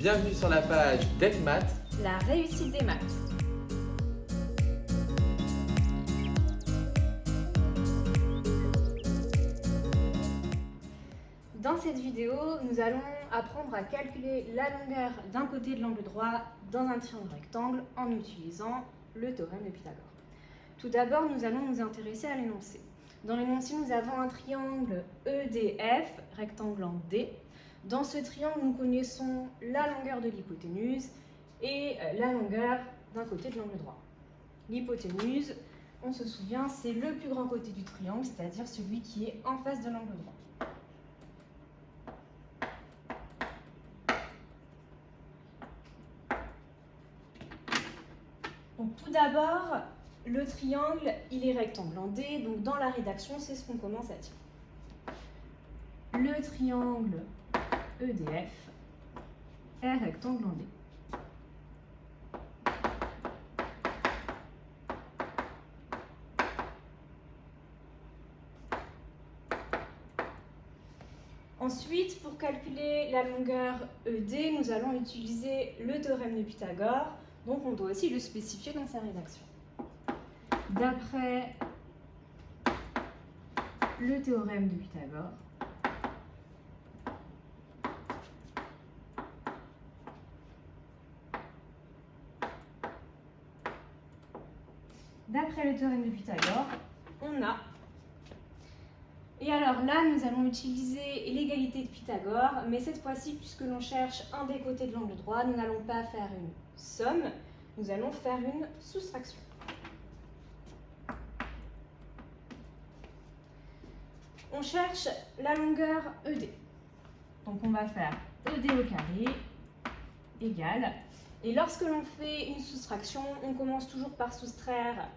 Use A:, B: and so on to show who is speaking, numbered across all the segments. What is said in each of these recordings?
A: Bienvenue sur la page DecMath.
B: La réussite des maths. Dans cette vidéo, nous allons apprendre à calculer la longueur d'un côté de l'angle droit dans un triangle rectangle en utilisant le théorème de Pythagore. Tout d'abord, nous allons nous intéresser à l'énoncé. Dans l'énoncé, nous avons un triangle EDF, rectangle en D. Dans ce triangle, nous connaissons la longueur de l'hypoténuse et la longueur d'un côté de l'angle droit. L'hypoténuse, on se souvient, c'est le plus grand côté du triangle, c'est-à-dire celui qui est en face de l'angle droit. Donc, tout d'abord, le triangle, il est rectangle en D, donc dans la rédaction, c'est ce qu'on commence à dire. Le triangle EDF est rectangle en D. Ensuite, pour calculer la longueur ED, nous allons utiliser le théorème de Pythagore, donc on doit aussi le spécifier dans sa rédaction. D'après le théorème de Pythagore, on a... Et alors là, nous allons utiliser l'égalité de Pythagore, mais cette fois-ci, puisque l'on cherche un des côtés de l'angle droit, nous n'allons pas faire une somme, nous allons faire une soustraction. On cherche la longueur ED. Donc on va faire ED au carré égale. Et lorsque l'on fait une soustraction, on commence toujours par soustraire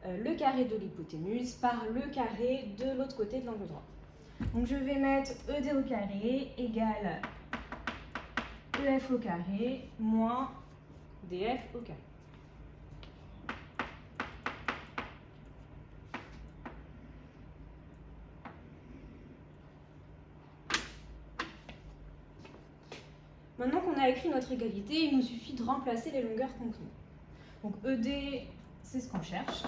B: le carré de l'hypoténuse par le carré de l'autre côté de l'angle droit. Donc je vais mettre ED au carré égale EF au carré moins DF au carré. Maintenant qu'on a écrit notre égalité, il nous suffit de remplacer les longueurs contenues. Donc ED, c'est ce qu'on cherche.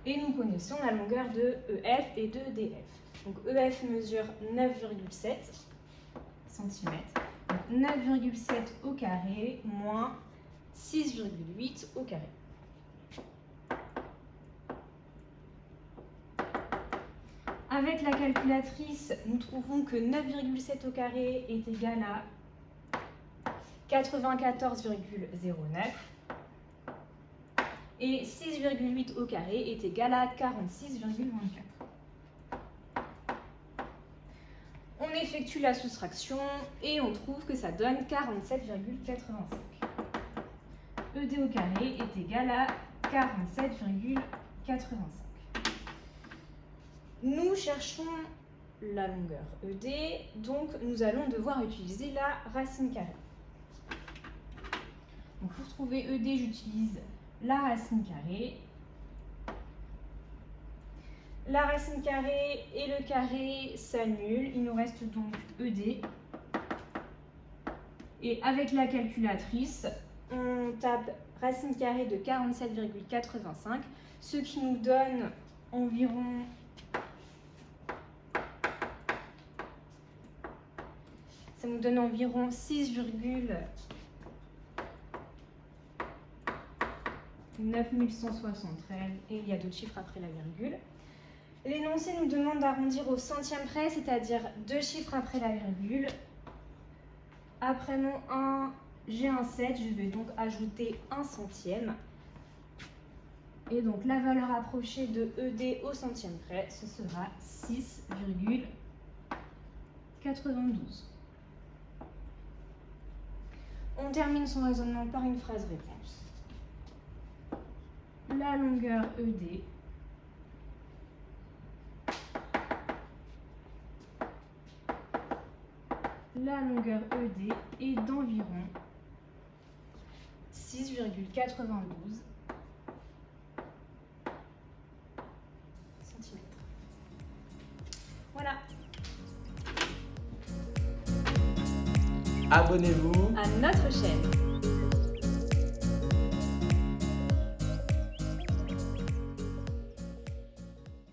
B: Et nous connaissons la longueur de EF et de DF. Donc EF mesure 9,7 cm. 9,7 au carré moins 6,8 au carré. Avec la calculatrice, nous trouvons que 9,7 au carré est égal à 94,09 et 6,8 au carré est égal à 46,24. On effectue la soustraction et on trouve que ça donne 47,85. ED au carré est égal à 47,85. Nous cherchons la longueur ED, donc nous allons devoir utiliser la racine carrée. Donc pour trouver ED, j'utilise la racine carrée. La racine carrée et le carré s'annulent, il nous reste donc ED. Et avec la calculatrice, on tape racine carrée de 47,85, ce qui nous donne environ 6,9173 et il y a d'autres chiffres après la virgule. L'énoncé nous demande d'arrondir au centième près, c'est-à-dire 2 chiffres après la virgule. Après mon 1, j'ai un 7, je vais donc ajouter 1 centième. Et donc la valeur approchée de ED au centième près, ce sera 6,92. On termine son raisonnement par une phrase réponse. La longueur ED est d'environ 6,92 cm. Voilà.
A: abonnez-vous.
B: À notre chaîne.